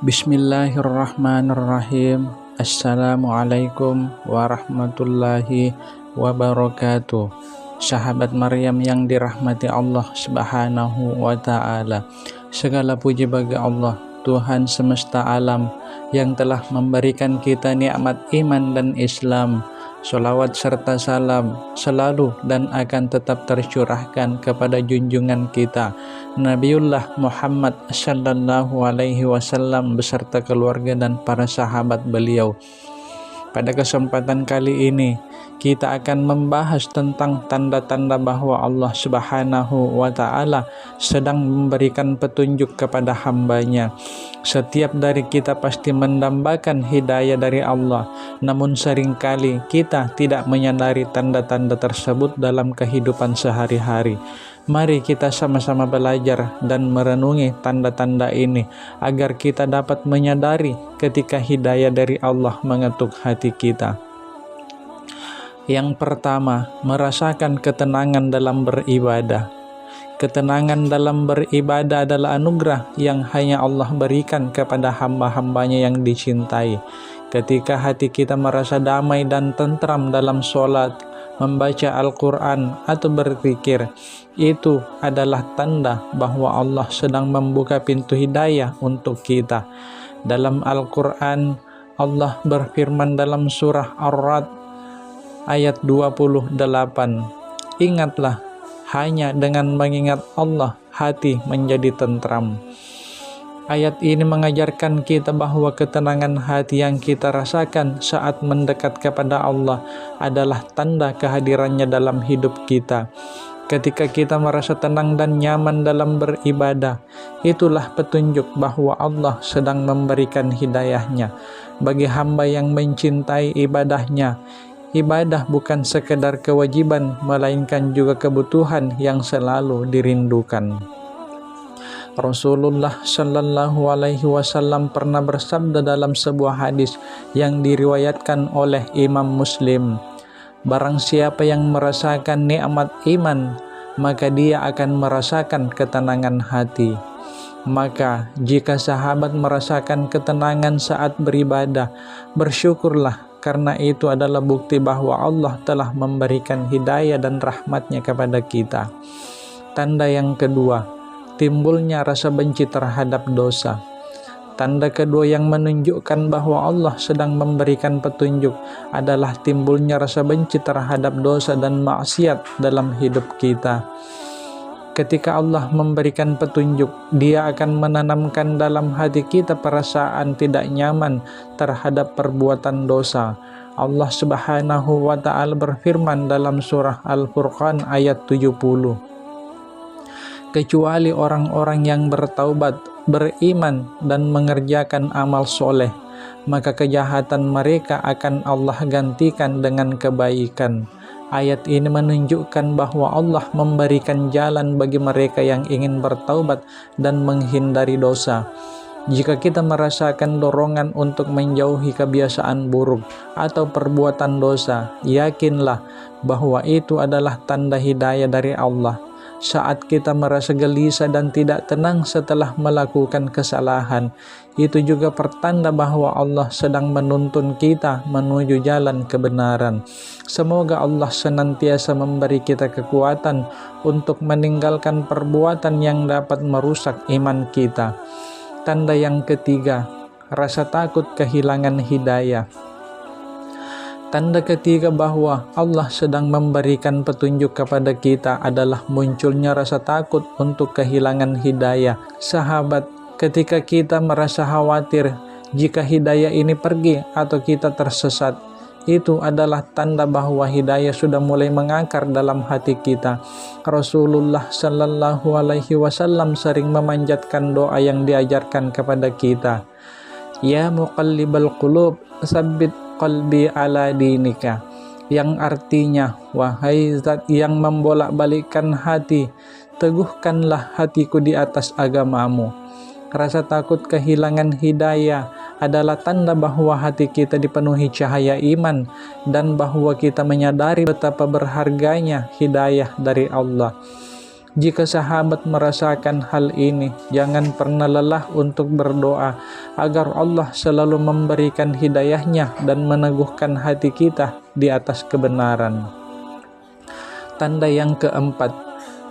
Bismillahirrahmanirrahim. Assalamualaikum warahmatullahi wabarakatuh. Sahabat Maryam yang dirahmati Allah Subhanahu wa Ta'ala, segala puji bagi Allah, Tuhan semesta alam, yang telah memberikan kita nikmat iman dan Islam. Sholawat serta salam selalu dan akan tetap tercurahkan kepada junjungan kita Nabiullah Muhammad sallallahu alaihi wasallam beserta keluarga dan para sahabat beliau. Pada kesempatan kali ini kita akan membahas tentang tanda-tanda bahwa Allah Subhanahu wa Ta'ala sedang memberikan petunjuk kepada hambanya. Setiap dari kita pasti mendambakan hidayah dari Allah, namun seringkali kita tidak menyadari tanda-tanda tersebut dalam kehidupan sehari-hari. Mari kita sama-sama belajar dan merenungi tanda-tanda ini agar kita dapat menyadari ketika hidayah dari Allah mengetuk hati kita. Yang pertama, merasakan ketenangan dalam beribadah. Ketenangan dalam beribadah adalah anugerah yang hanya Allah berikan kepada hamba-hambanya yang dicintai. Ketika hati kita merasa damai dan tentram dalam sholat, membaca Al-Quran atau berzikir, itu adalah tanda bahwa Allah sedang membuka pintu hidayah untuk kita. Dalam Al-Quran, Allah berfirman dalam surah Ar-Ra'd ayat 28, "Ingatlah, hanya dengan mengingat Allah hati menjadi tentram." Ayat ini mengajarkan kita bahwa ketenangan hati yang kita rasakan saat mendekat kepada Allah adalah tanda kehadirannya dalam hidup kita. Ketika kita merasa tenang dan nyaman dalam beribadah, itulah petunjuk bahwa Allah sedang memberikan hidayahnya. Bagi hamba yang mencintai ibadahnya, ibadah bukan sekedar kewajiban, melainkan juga kebutuhan yang selalu dirindukan. Rasulullah Shallallahu Alaihi Wasallam pernah bersabda dalam sebuah hadis yang diriwayatkan oleh Imam Muslim, "Barang siapa yang merasakan nikmat iman, maka dia akan merasakan ketenangan hati." Maka jika sahabat merasakan ketenangan saat beribadah, bersyukurlah, karena itu adalah bukti bahwa Allah telah memberikan hidayah dan rahmatnya kepada kita. Tanda yang kedua, timbulnya rasa benci terhadap dosa. Tanda kedua yang menunjukkan bahwa Allah sedang memberikan petunjuk adalah timbulnya rasa benci terhadap dosa dan maksiat dalam hidup kita. Ketika Allah memberikan petunjuk, Dia akan menanamkan dalam hati kita perasaan tidak nyaman terhadap perbuatan dosa. Allah Subhanahu wa Ta'ala berfirman dalam surah Al-Furqan ayat 70, "Kecuali orang-orang yang bertaubat, beriman, dan mengerjakan amal soleh, maka kejahatan mereka akan Allah gantikan dengan kebaikan." Ayat ini menunjukkan bahwa Allah memberikan jalan bagi mereka yang ingin bertaubat dan menghindari dosa. Jika kita merasakan dorongan untuk menjauhi kebiasaan buruk atau perbuatan dosa, yakinlah bahwa itu adalah tanda hidayah dari Allah. Saat kita merasa gelisah dan tidak tenang setelah melakukan kesalahan, itu juga pertanda bahwa Allah sedang menuntun kita menuju jalan kebenaran. Semoga Allah senantiasa memberi kita kekuatan untuk meninggalkan perbuatan yang dapat merusak iman kita. Tanda yang ketiga, rasa takut kehilangan hidayah. Tanda ketiga bahwa Allah sedang memberikan petunjuk kepada kita adalah munculnya rasa takut untuk kehilangan hidayah. Sahabat, ketika kita merasa khawatir jika hidayah ini pergi atau kita tersesat, itu adalah tanda bahwa hidayah sudah mulai mengakar dalam hati kita. Rasulullah Shallallahu Alaihi Wasallam sering memanjatkan doa yang diajarkan kepada kita, "Ya muqallibal qulub, tsabbit qalbi ala dinika," yang artinya, "Wahai Zat yang membolak-balikkan hati, teguhkanlah hatiku di atas agamamu." Rasa takut kehilangan hidayah adalah tanda bahwa hati kita dipenuhi cahaya iman dan bahwa kita menyadari betapa berharganya hidayah dari Allah. Jika sahabat merasakan hal ini, jangan pernah lelah untuk berdoa agar Allah selalu memberikan hidayahnya dan meneguhkan hati kita di atas kebenaran. Tanda yang keempat,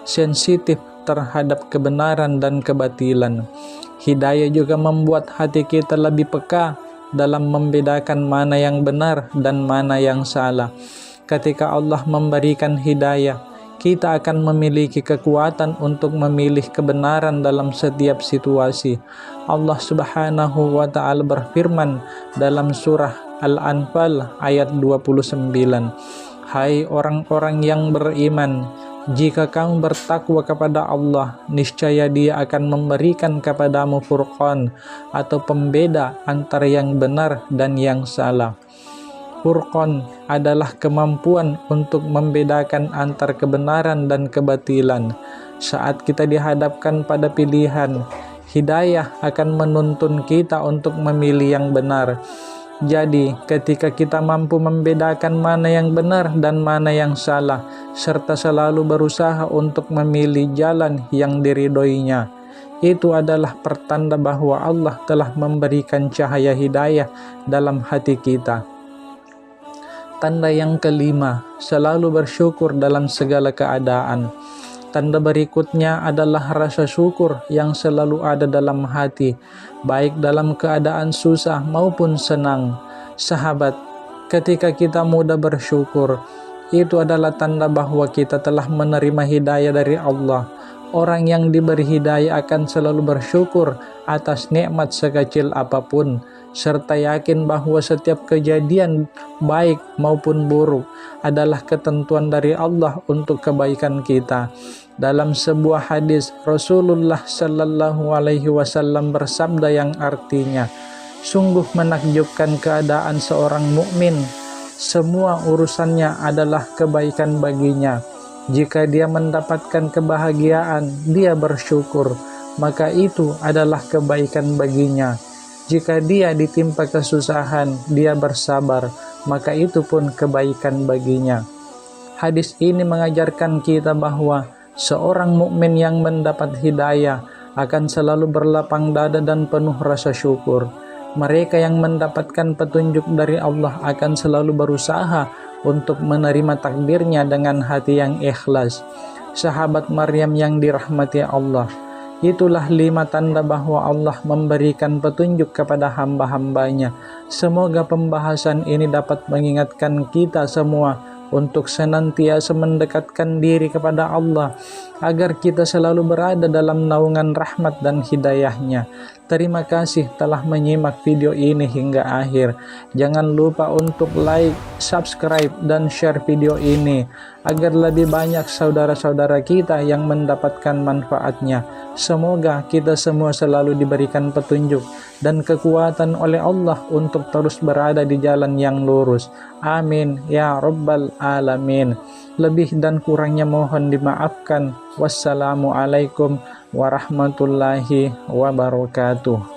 sensitif terhadap kebenaran dan kebatilan. Hidayah juga membuat hati kita lebih peka dalam membedakan mana yang benar dan mana yang salah. Ketika Allah memberikan hidayah, kita akan memiliki kekuatan untuk memilih kebenaran dalam setiap situasi. Allah Subhanahu wa Ta'ala berfirman dalam surah Al-Anfal ayat 29, "Hai orang-orang yang beriman, jika kamu bertakwa kepada Allah, niscaya Dia akan memberikan kepadamu furqan atau pembeda antara yang benar dan yang salah." Furqan adalah kemampuan untuk membedakan antar kebenaran dan kebatilan. Saat kita dihadapkan pada pilihan, hidayah akan menuntun kita untuk memilih yang benar. Jadi, ketika kita mampu membedakan mana yang benar dan mana yang salah, serta selalu berusaha untuk memilih jalan yang diridhoinya, itu adalah pertanda bahwa Allah telah memberikan cahaya hidayah dalam hati kita. Tanda yang kelima, selalu bersyukur dalam segala keadaan. Tanda berikutnya adalah rasa syukur yang selalu ada dalam hati, baik dalam keadaan susah maupun senang. Sahabat, ketika kita mudah bersyukur, itu adalah tanda bahwa kita telah menerima hidayah dari Allah. Orang yang diberi hidayah akan selalu bersyukur atas nikmat sekecil apapun, serta yakin bahwa setiap kejadian baik maupun buruk adalah ketentuan dari Allah untuk kebaikan kita. Dalam sebuah hadis, Rasulullah Shallallahu Alaihi Wasallam bersabda yang artinya, "Sungguh menakjubkan keadaan seorang mukmin. Semua urusannya adalah kebaikan baginya. Jika dia mendapatkan kebahagiaan, dia bersyukur, maka itu adalah kebaikan baginya. Jika dia ditimpa kesusahan, dia bersabar, maka itu pun kebaikan baginya." Hadis ini mengajarkan kita bahwa seorang mukmin yang mendapat hidayah akan selalu berlapang dada dan penuh rasa syukur. Mereka yang mendapatkan petunjuk dari Allah akan selalu berusaha untuk menerima takdirnya dengan hati yang ikhlas. Sahabat Maryam yang dirahmati Allah, itulah 5 tanda bahwa Allah memberikan petunjuk kepada hamba-hambanya. Semoga pembahasan ini dapat mengingatkan kita semua untuk senantiasa mendekatkan diri kepada Allah, agar kita selalu berada dalam naungan rahmat dan hidayahnya. Terima kasih telah menyimak video ini hingga akhir. Jangan lupa untuk like, subscribe, dan share video ini agar lebih banyak saudara-saudara kita yang mendapatkan manfaatnya. Semoga kita semua selalu diberikan petunjuk dan kekuatan oleh Allah untuk terus berada di jalan yang lurus. Amin ya rabbal alamin. Lebih dan kurangnya mohon dimaafkan. Wassalamualaikum warahmatullahi wabarakatuh.